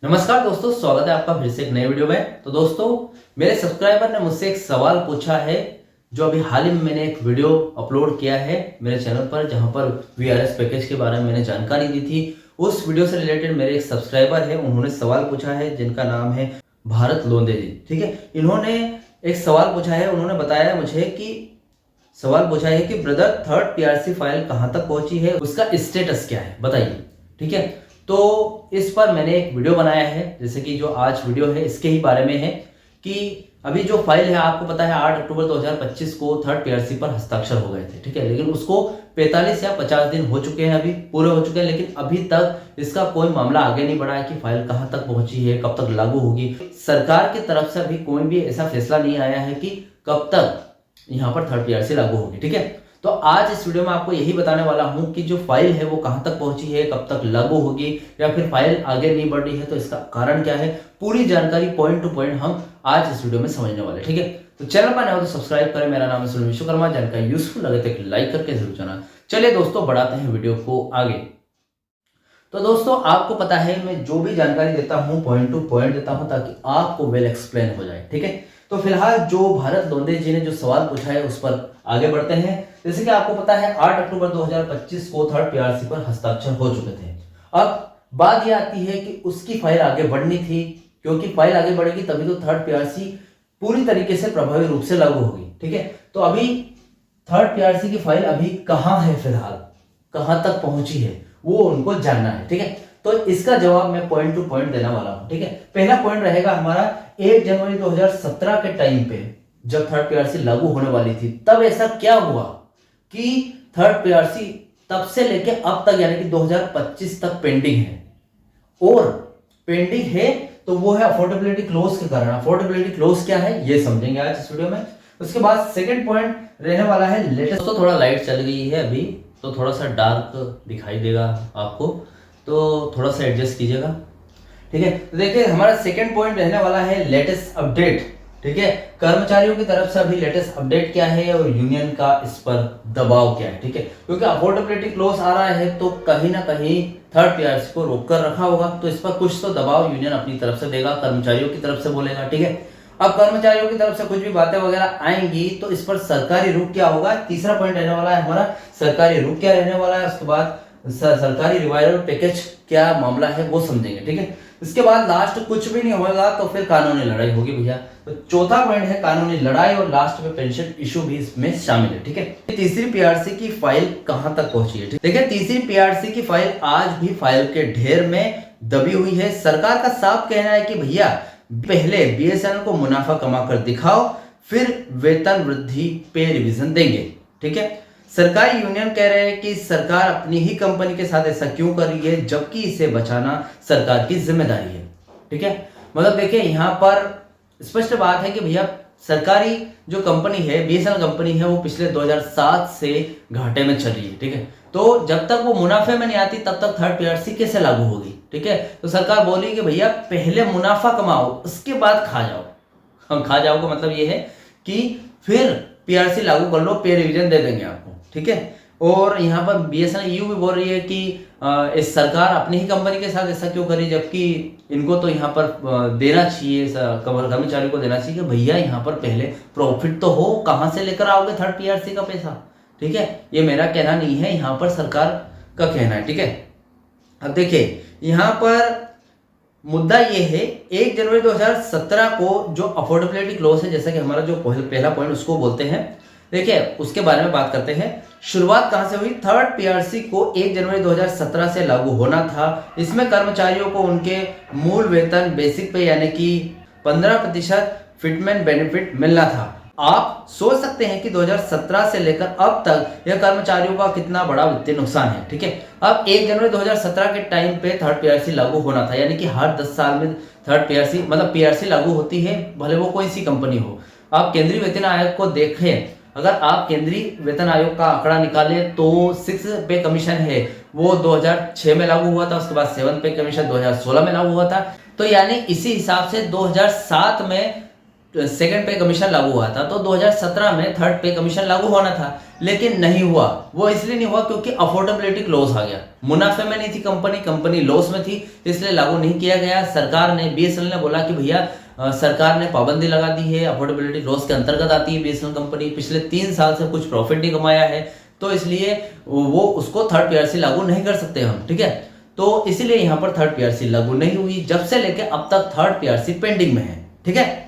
नमस्कार दोस्तों, स्वागत है आपका फिर से एक नए वीडियो में। तो दोस्तों, मेरे सब्सक्राइबर ने मुझसे एक सवाल पूछा है जो अभी हाल ही में मैंने एक वीडियो अपलोड किया है मेरे चैनल पर, जहां पर वीआरएस पैकेज के बारे में मैंने जानकारी दी थी। उस वीडियो से रिलेटेड मेरे एक सब्सक्राइबर है, उन्होंने सवाल पूछा है जिनका नाम है भारत लोंदे जी। ठीक है, इन्होंने एक सवाल पूछा है। उन्होंने बताया मुझे कि सवाल पूछा है कि ब्रदर, थर्ड पीआरसी फाइल कहां तक पहुंची है, उसका स्टेटस क्या है, बताइए। ठीक है, तो इस पर मैंने एक वीडियो बनाया है, जैसे कि जो आज वीडियो है इसके ही बारे में है कि अभी जो फाइल है, आपको पता है 8 अक्टूबर 2025 को थर्ड पीआरसी पर हस्ताक्षर हो गए थे। ठीक है, लेकिन उसको 45 या 50 दिन हो चुके हैं, अभी पूरे हो चुके हैं, लेकिन अभी तक इसका कोई मामला आगे नहीं बढ़ा है कि फाइल कहां तक पहुंची है, कब तक लागू होगी। सरकार की तरफ से अभी कोई भी ऐसा फैसला नहीं आया है कि कब तक यहाँ पर थर्ड पीआरसी लागू होगी। ठीक है, तो आज इस वीडियो में आपको यही बताने वाला हूं कि जो फाइल है वो कहां तक पहुंची है, कब तक लागू होगी, या फिर फाइल आगे नहीं बढ़ रही है तो इसका कारण क्या है। पूरी जानकारी पॉइंट टू पॉइंट हम आज इस वीडियो में समझने वाले। ठीक है, तो चैनल पर नए हो तो सब्सक्राइब करें। मेरा नाम है सुनील विश्वकर्मा। जानकारी यूजफुल लगे तो एक लाइक करके जरूर जाना। चलिए दोस्तों, बढ़ाते हैं वीडियो को आगे। तो दोस्तों, आपको पता है मैं जो भी जानकारी देता हूं पॉइंट टू पॉइंट देता हूं ताकि आपको वेल एक्सप्लेन हो जाए। ठीक है, तो फिलहाल जो भारत लोंदे जी ने जो सवाल पूछा है उस पर आगे बढ़ते हैं। जैसे कि आपको पता है 8 अक्टूबर 2025 को थर्ड पीआरसी पर हस्ताक्षर हो चुके थे। अब बात यह आती है कि उसकी फाइल आगे बढ़नी थी, क्योंकि फाइल आगे बढ़ेगी तभी तो थर्ड पीआरसी पूरी तरीके से प्रभावी रूप से लागू होगी। ठीक है, तो अभी थर्ड पीआरसी की फाइल अभी कहां है, फिलहाल कहां तक पहुंची है, वो उनको जानना है। ठीक है, तो इसका जवाब मैं पॉइंट टू पॉइंट देने वाला हूं। ठीक है, पहला पॉइंट रहेगा हमारा 1 जनवरी 2017 के टाइम पे जब थर्ड पीआरसी लागू होने वाली थी, तब ऐसा क्या हुआ कि थर्ड पीआरसी तब से लेके अब तक यानी कि 2025 तक पेंडिंग है। और पेंडिंग है तो वो है अफोर्डेबिलिटी क्लोज के कारण। अफोर्डेबिलिटी क्लोज क्या है ये समझेंगे आज इस वीडियो में। उसके बाद सेकंड पॉइंट रहने वाला है लेटेस्ट। तो थोड़ा लाइट चल गई है अभी, तो थोड़ा सा डार्क दिखाई देगा आपको, तो थोड़ा सा एडजस्ट कीजिएगा। ठीक है, तो देखिए हमारा सेकंड पॉइंट रहने वाला है लेटेस्ट अपडेट। ठीक है, कर्मचारियों की तरफ से अभी लेटेस्ट अपडेट क्या है और यूनियन का इस पर दबाव क्या है। ठीक है, क्योंकि अफोर्डेबिलिटी क्लोज आ रहा है तो कहीं ना कहीं थर्ड पीआरसी को रोक कर रखा होगा, तो इस पर कुछ तो दबाव यूनियन अपनी तरफ से देगा, कर्मचारियों की तरफ से बोलेगा। ठीक है, अब कर्मचारियों की तरफ से कुछ भी बातें वगैरह आएंगी तो इस पर सरकारी रुख क्या होगा। तीसरा पॉइंट रहने वाला है हमारा सरकारी रुख क्या रहने वाला है। उसके बाद सरकारी रिवाइवल पैकेज क्या मामला है वो समझेंगे। ठीक है, इसके बाद लास्ट कुछ भी नहीं होगा तो फिर कानूनी लड़ाई होगी भैया। तो चौथा पॉइंट है कानूनी लड़ाई, और लास्ट में पेंशन इशू भी इसमें शामिल है। ठीक है, तीसरी पीआरसी की फाइल कहां तक पहुंची है। देखिए, तीसरी पीआरसी की फाइल आज भी फाइल के ढेर में दबी हुई है। सरकार का साफ कहना है कि भैया पहले बीएसएनएल को मुनाफा कमा कर दिखाओ, फिर वेतन वृद्धि पे रिवीजन देंगे। ठीक है, सरकारी यूनियन कह रहे हैं कि सरकार अपनी ही कंपनी के साथ ऐसा क्यों कर रही है, जबकि इसे बचाना सरकार की जिम्मेदारी है। ठीक है, मतलब देखिए यहाँ पर स्पष्ट बात है कि भैया सरकारी जो कंपनी है, बीएसएनएल कंपनी है, वो पिछले 2007 से घाटे में चल रही है। ठीक है, तो जब तक वो मुनाफे में नहीं आती तब तक थर्ड पीआरसी कैसे लागू होगी। ठीक है, तो सरकार बोली कि भैया पहले मुनाफा कमाओ, उसके बाद खा जाओ। हम खा जाओ का मतलब ये है कि फिर पीआरसी लागू कर लो, पे रिवीजन दे देंगे आपको। ठीक है, और यहाँ पर बीएसएनएल यूं भी बोल रही है कि इस सरकार अपनी ही कंपनी के साथ ऐसा क्यों करी, जबकि इनको तो यहाँ पर देना चाहिए, कर्मचारियों को देना चाहिए कि भैया यहाँ पर पहले प्रॉफिट तो हो, कहाँ से लेकर आओगे थर्ड पीआरसी का पैसा। ठीक है, ये मेरा कहना नहीं है, यहाँ पर सरकार का कहना है। ठीक है, अब देखिए यहाँ पर मुद्दा ये है 1 जनवरी 2017 को जो अफोर्डेबिलिटी क्लॉज है, जैसा कि हमारा जो पहला पॉइंट उसको बोलते हैं। देखिए उसके बारे में बात करते हैं। शुरुआत कहां से हुई। थर्ड पीआरसी को 1 जनवरी 2017 से लागू होना था। इसमें कर्मचारियों को उनके मूल वेतन बेसिक पे यानी कि 15% फिटमेंट बेनिफिट मिलना था। आप सोच सकते हैं कि 2017 से लेकर अब तक यह कर्मचारियों का कितना बड़ा वित्तीय नुकसान है। ठीक है, अब 1 जनवरी 2017 के टाइम पे थर्ड पीआरसी लागू होना था, यानी कि हर 10 साल में थर्ड पीआरसी मतलब पीआरसी लागू होती है, भले वो कोई सी कंपनी हो। आप केंद्रीय वेतन आयोग को देखें, अगर आप केंद्रीय वेतन आयोग का आंकड़ा निकालें तो 6 पे कमीशन है वो 2006 में लागू हुआ था। उसके बाद 7 पे कमीशन 2016 में लागू हुआ था। तो यानी इसी हिसाब से 2007 में सेकंड पे कमीशन लागू हुआ था, तो 2017 में थर्ड पे कमीशन लागू होना था, लेकिन नहीं हुआ। वो इसलिए नहीं हुआ क्योंकि अफोर्डेबिलिटी क्लोज आ गया। मुनाफे में नहीं थी कंपनी, कंपनी लॉस में थी, इसलिए लागू नहीं किया गया। सरकार ने, बीएसएनएल ने बोला कि भैया सरकार ने पाबंदी लगा दी है, अफोर्डेबिलिटी क्लोज के अंतर्गत आती है बीएसएनएल कंपनी, पिछले 3 साल से कुछ प्रॉफिट नहीं कमाया है, तो इसलिए वो उसको थर्ड पीआरसी लागू नहीं कर सकते हम, ठीक है। तो इसीलिए यहाँ पर थर्ड पीआरसी लागू नहीं हुई। जब से लेके अब तक थर्ड पीआरसी पेंडिंग में है, ठीक है।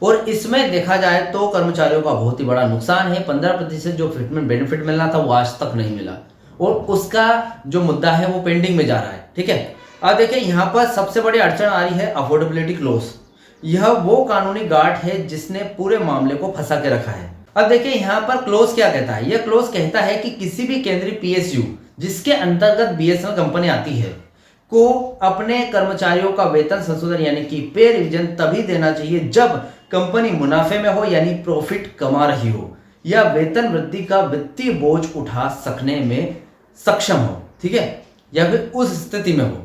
और इसमें देखा जाए तो कर्मचारियों का बहुत ही बड़ा नुकसान है। 15% जो फिटमेंट बेनिफिट मिलना था वो आज तक नहीं मिला, और उसका जो मुद्दा है वो पेंडिंग में जा रहा है, ठीक है। अब देखिए यहाँ पर सबसे बड़ी अड़चन आ रही है अफोर्डेबिलिटी क्लोज। यह वो कानूनी गांठ है जिसने पूरे मामले को फंसा के रखा है। अब देखिए यहाँ पर क्लोज क्या कहता है। यह क्लोज कहता है कि किसी भी केंद्रीय पीएसयू जिसके अंतर्गत बीएसएनएल कंपनी आती है को अपने कर्मचारियों का वेतन संशोधन यानी कि पे रिवीजन तभी देना चाहिए जब कंपनी मुनाफे में हो यानी प्रॉफिट कमा रही हो, या वेतन वृद्धि का वित्तीय बोझ उठा सकने में सक्षम हो, ठीक है, या फिर उस स्थिति में हो।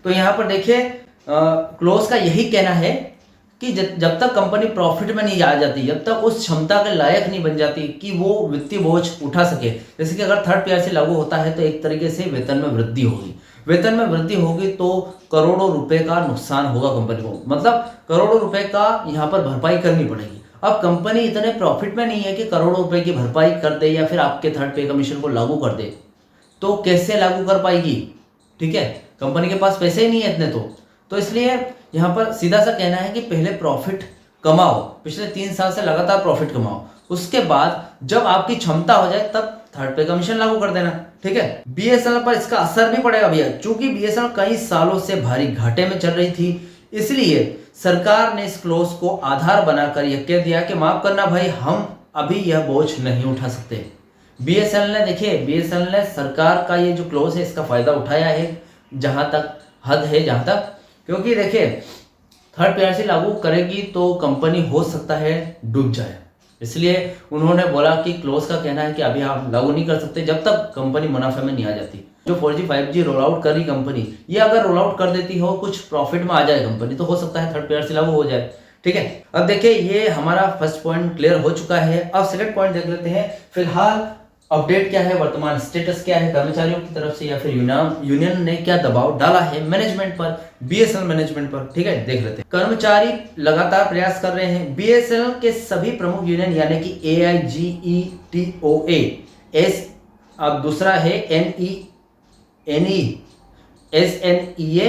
तो यहां पर देखिए क्लोज का यही कहना है कि जब तक कंपनी प्रॉफिट में नहीं आ जाती, जब तक उस क्षमता के लायक नहीं बन जाती कि वो वित्तीय बोझ उठा सके। जैसे कि अगर थर्ड पीआरसी लागू होता है तो एक तरीके से वेतन में वृद्धि होगी, वेतन में वृद्धि होगी तो करोड़ों रुपए का नुकसान होगा कंपनी को, मतलब करोड़ों रुपए का यहाँ पर भरपाई करनी पड़ेगी। अब कंपनी इतने प्रॉफिट में नहीं है कि करोड़ों रुपए की भरपाई कर दे या फिर आपके थर्ड पे कमीशन को लागू कर दे, तो कैसे लागू कर पाएगी, ठीक है। कंपनी के पास पैसे ही नहीं है इतने, तो इसलिए यहाँ पर सीधा सा कहना है कि पहले प्रॉफिट कमाओ, पिछले 3 साल से लगातार प्रॉफिट कमाओ, उसके बाद जब आपकी क्षमता हो जाए तब थर्ड पे कमीशन लागू कर देना, ठीक है। बीएसएनएल पर इसका असर भी पड़ेगा भैया, क्योंकि बीएसएनएल कई सालों से भारी घाटे में चल रही थी, इसलिए सरकार ने इस क्लोज को आधार बनाकर यह कह दिया कि माफ करना भाई, हम अभी यह बोझ नहीं उठा सकते। बीएसएनएल ने, देखिए बीएसएनएल ने सरकार का ये जो क्लोज है इसका फायदा उठाया है जहां तक हद है, जहां तक, क्योंकि देखिए थर्ड पीआरसी लागू करेगी तो कंपनी हो सकता है डूब जाए, इसलिए उन्होंने बोला कि क्लोज का कहना है कि अभी आप लागू नहीं कर सकते जब तक कंपनी मुनाफे में नहीं आ जाती। जो 4G 5G रोल आउट कर रही कंपनी, ये अगर रोल आउट कर देती हो, कुछ प्रॉफिट में आ जाए कंपनी, तो हो सकता है थर्ड पीआरसी लागू हो जाए, ठीक है। अब देखिए ये हमारा फर्स्ट पॉइंट क्लियर हो चुका है। अब सेकंड पॉइंट देख लेते हैं, फिलहाल अपडेट क्या है, वर्तमान स्टेटस क्या है कर्मचारियों की तरफ से, या फिर यूनियन ने क्या दबाव डाला है मैनेजमेंट पर, बीएसएनएल मैनेजमेंट पर, ठीक है, देख लेते हैं। कर्मचारी लगातार प्रयास कर रहे हैं। बीएसएनएल के सभी प्रमुख यूनियन यानी कि AIGETOA एस, अब दूसरा है NE SNEA,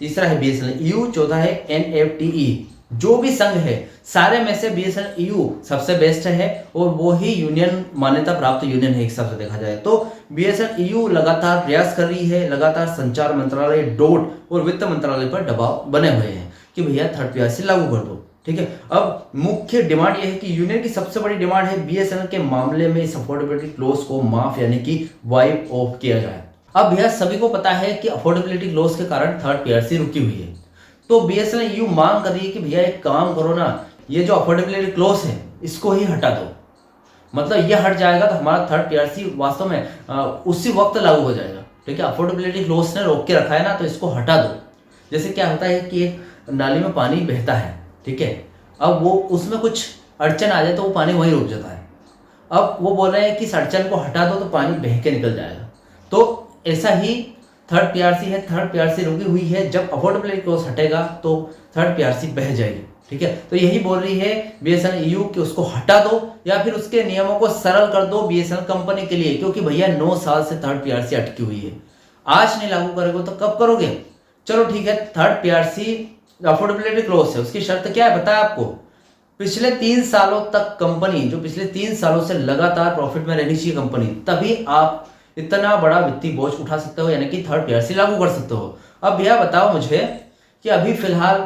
तीसरा है BSNL EU, चौथा है NFTE, जो भी संघ है सारे में से BSNL EU सबसे बेस्ट है और वो ही यूनियन मान्यता प्राप्त यूनियन है एक हिसाब से देखा जाए तो। BSNL EU लगातार प्रयास कर रही है, लगातार संचार मंत्रालय, डोट और वित्त मंत्रालय पर दबाव बने हुए हैं कि भैया थर्ड पीआरसी लागू कर दो, ठीक है। अब मुख्य डिमांड यह है कि यूनियन की सबसे बड़ी डिमांड है BSNL के मामले में इस अफोर्डेबिलिटी क्लोज को माफ यानी कि वाइप ऑफ किया जाए। अब भैया सभी को पता है कि अफोर्डेबिलिटी क्लोज के कारण थर्ड पीआरसी रुकी हुई है, तो BSNL EU मांग कर रही है कि भैया एक काम करो ना, ये जो अफोर्डेबिलिटी क्लोज है इसको ही हटा दो, मतलब ये हट जाएगा तो हमारा थर्ड पीआरसी वास्तव में उसी वक्त लागू हो जाएगा, ठीक है। अफोर्डेबिलिटी क्लोज ने रोक के रखा है ना, तो इसको हटा दो। जैसे क्या होता है कि एक नाली में पानी बहता है, ठीक है, अब वो उसमें कुछ अड़चन आ जाए तो वो पानी वहीं रुक जाता है। अब वो बोल रहे हैं कि इस अड़चन को हटा दो तो पानी बह के निकल जाएगा, तो ऐसा ही थर्ड पीआरसी है, थर्ड पीआरसी रुकी हुई है, जब अफोर्डेबिलिटी क्लोज हटेगा तो थर्ड पीआरसी बह जाएगी, ठीक है। तो यही बोल रही है BSNL EU कि उसको हटा दो या फिर उसके नियमों को सरल कर दो BSNL कंपनी के लिए, क्योंकि भैया 9 साल से थर्ड पीआरसी अटकी हुई है, आज नहीं लागू करोगे तो कब करोगे। चलो ठीक है, थर्ड पीआरसी अफोर्डेबिलिटी क्लोज है, उसकी शर्त क्या है बताया आपको, पिछले 3 सालों तक कंपनी, जो पिछले 3 सालों से लगातार प्रॉफिट में रहनी चाहिए कंपनी, तभी आप इतना बड़ा वित्तीय बोझ उठा सकते हो यानी कि थर्ड पीआरसी लागू कर सकते हो। अब भैया बताओ मुझे कि अभी फिलहाल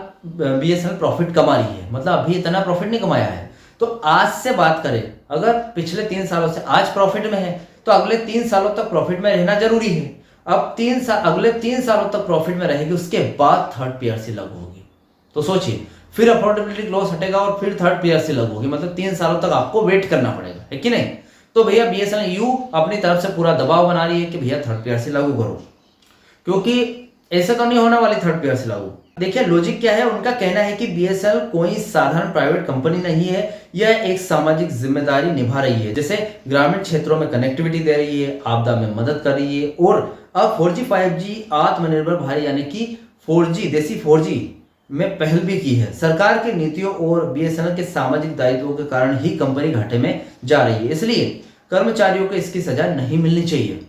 BSNL प्रॉफिट कमा रही है, मतलब अभी इतना प्रॉफिट नहीं कमाया है, तो आज से बात करें, अगर पिछले 3 सालों से आज प्रॉफिट में है तो अगले 3 सालों तक प्रॉफिट में रहना जरूरी है। अब अगले 3 सालों तक प्रॉफिट में रहेगी, उसके बाद थर्ड पीआरसी लागू होगी, तो सोचिए फिर अफोर्डेबिलिटी क्लोज हटेगा और फिर थर्ड पीआरसी लागू होगी, मतलब 3 सालों तक आपको वेट करना पड़ेगा, है कि नहीं। तो भैया BSNL EU अपनी तरफ से पूरा दबाव बना रही है कि भैया थर्ड पीआरसी लागू करो, क्योंकि ऐसे तो नहीं होने वाली थर्ड पीआरसी लागू। देखिए लॉजिक क्या है, उनका कहना है कि बीएसएनएल कोई साधारण प्राइवेट कंपनी नहीं है, यह एक सामाजिक जिम्मेदारी निभा रही है, जैसे ग्रामीण क्षेत्रों में कनेक्टिविटी दे रही है, आपदा में मदद कर रही है और अब 4G 5G आत्मनिर्भर भारत यानी कि 4G देसी 4G में पहल भी की है। सरकार की नीतियों और बीएसएनएल के सामाजिक दायित्वों के कारण ही कंपनी घाटे में जा रही है, इसलिए कर्मचारियों को इसकी सजा नहीं मिलनी चाहिए।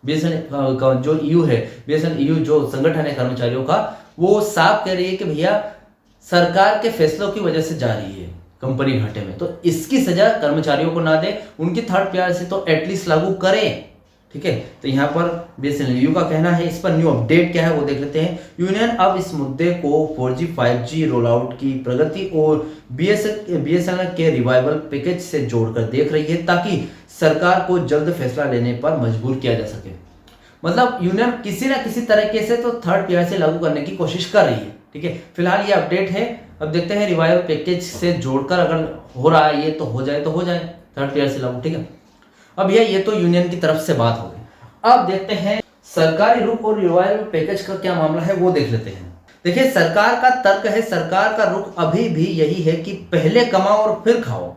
बीएसएनएल का जो ईयू है, बीएसएनएल ईयू जो संगठन है कर्मचारियों का, वो साफ कह रही है कि भैया सरकार के फैसलों की वजह से जा रही है कंपनी घाटे में, तो इसकी सजा कर्मचारियों को ना दे, उनकी थर्ड पार्टी से तो एटलीस्ट लागू करें। ठीक है, तो यहाँ पर बीएसएनएल ईयू का कहना है। इस पर न्यू अपडेट क्या है वो देख लेते हैं। यूनियन अब इस मुद्दे को 4G 5G रोल आउट की प्रगति और बीएसएनएल के रिवाइवल पैकेज से जोड़कर देख रही है, ताकि सरकार को जल्द फैसला लेने पर मजबूर किया जा सके। मतलब यूनियन किसी ना किसी तरीके से तो थर्ड पार्टी से लागू करने की कोशिश कर रही है। ठीक है, फिलहाल ये अपडेट है, अब देखते हैं रिवाइवल पैकेज से जोड़कर अगर हो रहा है ये तो हो जाए थर्ड पार्टी से लागू। ठीक है, अब ये तो यूनियन की तरफ से बात हो गई। अब देखते हैं सरकारी रुख और रिवाइवल पैकेज का क्या मामला है वो देख लेते हैं। देखिए सरकार का तर्क है, सरकार का रुख अभी भी यही है कि पहले कमाओ और फिर खाओ।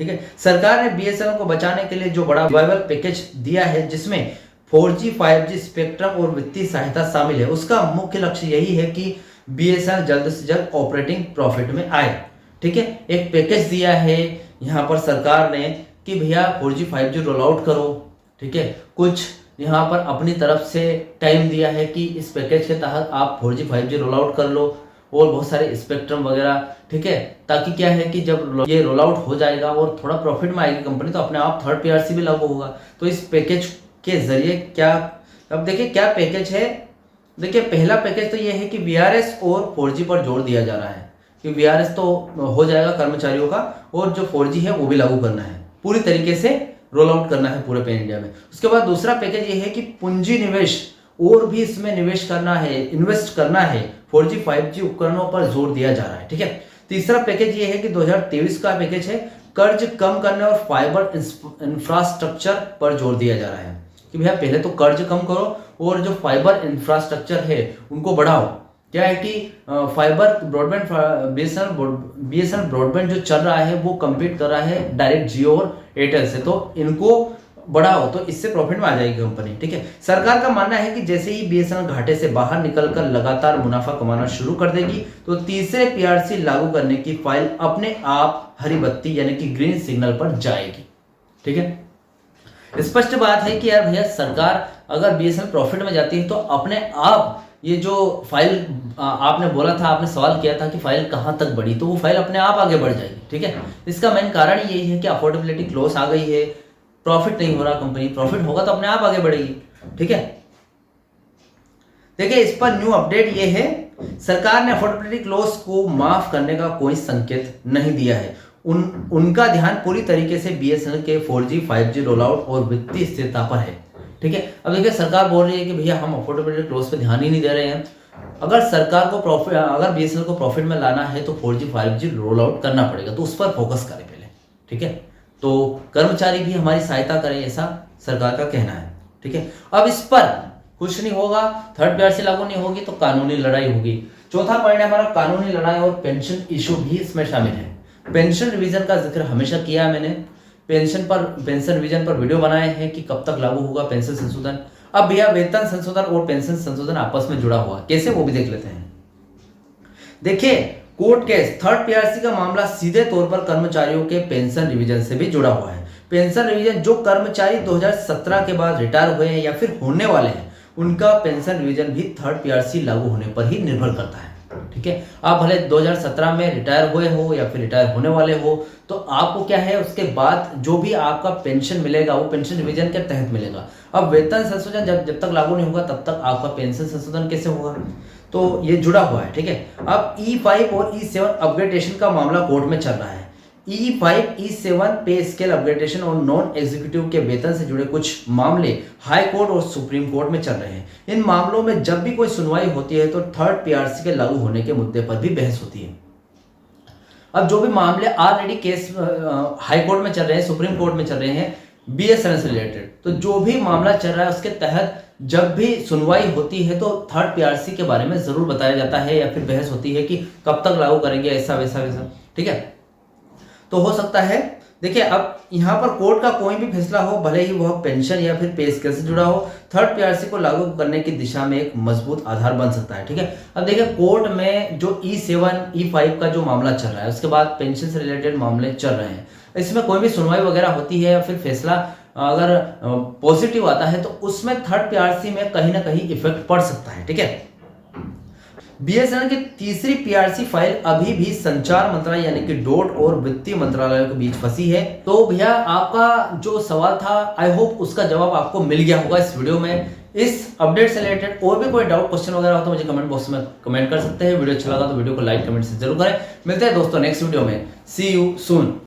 ठीक है, सरकार ने बीएसएनएल को बचाने के लिए जो बड़ा रिवाइवल पैकेज दिया है, जिसमें 4G 5G स्पेक्ट्रम और वित्तीय सहायता शामिल है, उसका मुख्य लक्ष्य यही है कि बीएसएनएल जल्द से जल्द ऑपरेटिंग प्रॉफिट में आए। ठीक है, एक पैकेज दिया है यहाँ पर सरकार ने कि भैया 4G 5G रोल आउट करो। ठीक है, कुछ यहाँ पर अपनी तरफ से टाइम दिया है कि इस पैकेज के तहत आप 4G 5G रोल आउट कर लो और बहुत सारे स्पेक्ट्रम वगैरह। ठीक है, ताकि क्या है कि जब ये रोल आउट हो जाएगा और थोड़ा प्रॉफिट में आएगी कंपनी, तो अपने आप थर्ड पार्टी भी लागू होगा। तो इस पैकेज के जरिए क्या, अब देखिए क्या पैकेज है। देखिए पहला पैकेज तो ये है कि VRS और 4G पर जोर दिया जा रहा है कि VRS तो हो जाएगा कर्मचारियों का, और जो 4G है वो भी लागू करना है, पूरी तरीके से रोल आउट करना है पूरे पैन इंडिया में। उसके बाद दूसरा पैकेज ये है कि पूंजी निवेश और भी इसमें निवेश करना है, इन्वेस्ट करना है, 4G 5G उपकरणों पर जोर दिया जा रहा है। ठीक है, तीसरा पैकेज ये है कि 2023 का पैकेज है, कर्ज कम करने और फाइबर इंफ्रास्ट्रक्चर पर जोर दिया जा रहा है कि भैया पहले तो कर्ज कम करो और जो फाइबर इंफ्रास्ट्रक्चर है उनको बढ़ाओ। क्या है कि फाइबर ब्रॉडबैंड बीएसएनएल ब्रॉडबैंड जो चल रहा है वो कम्पीट कर रहा है डायरेक्ट जियो और एयरटेल से, तो इनको बढ़ाओ, तो इससे प्रॉफिट में आ जाएगी कंपनी। ठीक है, सरकार का मानना है कि जैसे ही बीएसएनएल घाटे से बाहर निकलकर लगातार मुनाफा कमाना शुरू कर देगी, तो तीसरे पीआरसी लागू करने की फाइल अपने आप हरी बत्ती यानी कि ग्रीन सिग्नल पर जाएगी। ठीक है, स्पष्ट बात है कि यार भैया सरकार अगर बीएसएनएल प्रॉफिट में जाती है तो अपने आप ये जो फाइल आपने बोला था, आपने सवाल किया था कि फाइल कहां तक बढ़ी, तो वो फाइल अपने आप आगे बढ़ जाएगी। ठीक है, इसका मेन कारण यही है कि अफोर्डेबिलिटी क्लोज आ गई है, प्रॉफिट नहीं हो रहा कंपनी, प्रॉफिट होगा तो अपने आप आगे बढ़ेगी। ठीक है, देखिए इस पर न्यू अपडेट ये है, सरकार ने अफोर्डेबिलिटी क्लोज को माफ करने का कोई संकेत नहीं दिया है। उनका ध्यान पूरी तरीके से बीएसएनएल के 4G 5G रोल आउट और वित्तीय स्थिरता पर है। ठीक है, अब देखिए सरकार बोल रही है कि भैया हम अफोर्डेबिलिटी क्लोज पे ध्यान ही नहीं दे रहे हैं। अगर सरकार को अगर बीएसएनएल को प्रॉफिट में लाना है तो 4G 5G रोल आउट करना पड़ेगा, तो उस पर फोकस करें पहले। ठीक है, तो कर्मचारी भी हमारी सहायता करें, ऐसा सरकार का कहना है। ठीक है, अब इस पर कुछ नहीं होगा, थर्ड पार्टी लागू नहीं होगी तो कानूनी लड़ाई होगी। चौथा पॉइंट है हमारा कानूनी लड़ाई और पेंशन इशू भी इसमें शामिल है। पेंशन रिवीजन का जिक्र हमेशा किया है मैंने, पेंशन रिवीजन पर वीडियो बनाए हैं कि कब तक लागू होगा पेंशन संशोधन। अब भैया वेतन संशोधन और पेंशन संशोधन आपस में जुड़ा हुआ, कैसे वो भी देख लेते हैं। देखिए कोर्ट केस थर्ड पीआरसी का मामला सीधे तौर पर कर्मचारियों के पेंशन रिवीजन से भी जुड़ा हुआ है। पेंशन रिवीजन जो कर्मचारी 2017 के बाद रिटायर हुए हैं या फिर होने वाले हैं, उनका पेंशन रिवीजन भी थर्ड पीआरसी लागू होने पर ही निर्भर करता है। ठीक है, आप भले 2017 में रिटायर हुए हो या फिर रिटायर होने वाले हो, तो आपको क्या है उसके बाद जो भी आपका पेंशन मिलेगा वो पेंशन रिवीजन के तहत मिलेगा। अब वेतन संशोधन जब तक लागू नहीं होगा तब तक आपका पेंशन संशोधन कैसे होगा, तो ये जुड़ा हुआ है। ठीक है, अब E5 और E7 अपग्रेडेशन का मामला कोर्ट में चल रहा है। E5 E7 पे स्केल अपग्रेडेशन और नॉन एग्जीक्यूटिव के वेतन से जुड़े कुछ मामले हाई कोर्ट और सुप्रीम कोर्ट में चल रहे हैं। इन मामलों में जब भी कोई सुनवाई होती है तो थर्ड पीआरसी के लागू होने के मुद्दे पर भी बहस होती है। अब जो भी मामले ऑलरेडी केस हाई कोर्ट में चल रहे हैं, सुप्रीम कोर्ट में चल रहे हैं बीएसएनएल से रिलेटेड, तो जो भी मामला चल रहा है उसके तहत जब भी सुनवाई होती है तो थर्ड पीआरसी के बारे में जरूर बताया जाता है या फिर बहस होती है कि कब तक लागू करेंगे, ऐसा वैसा वैसा, ठीक है। तो हो सकता है, देखिए अब यहाँ पर कोर्ट का कोई भी फैसला हो, भले ही वह पेंशन या फिर पे स्केल से जुड़ा हो, थर्ड पीआरसी को लागू करने की दिशा में एक मजबूत आधार बन सकता है, ठीक है। अब देखिए कोर्ट में जो E7 E5 का जो मामला चल रहा है, उसके बाद पेंशन से रिलेटेड मामले चल रहे हैं, इसमें कोई भी सुनवाई वगैरह होती है या फिर फैसला अगर पॉजिटिव आता है तो उसमें थर्ड पीआरसी में कहीं ना कहीं इफेक्ट पड़ सकता है, ठीक है। बीएसएनएल की तीसरी पीआरसी फाइल अभी भी संचार मंत्रालय यानी कि डोट और वित्तीय मंत्रालय के बीच फंसी है। तो भैया आपका जो सवाल था, आई होप उसका जवाब आपको मिल गया होगा इस वीडियो में। इस अपडेट से रिलेटेड और भी कोई डाउट क्वेश्चन वगैरह हो तो मुझे कमेंट बॉक्स में कमेंट कर सकते हैं। वीडियो अच्छा लगा तो वीडियो को लाइक कमेंट से जरूर करें। मिलते हैं दोस्तों नेक्स्ट वीडियो में। सी यू सून।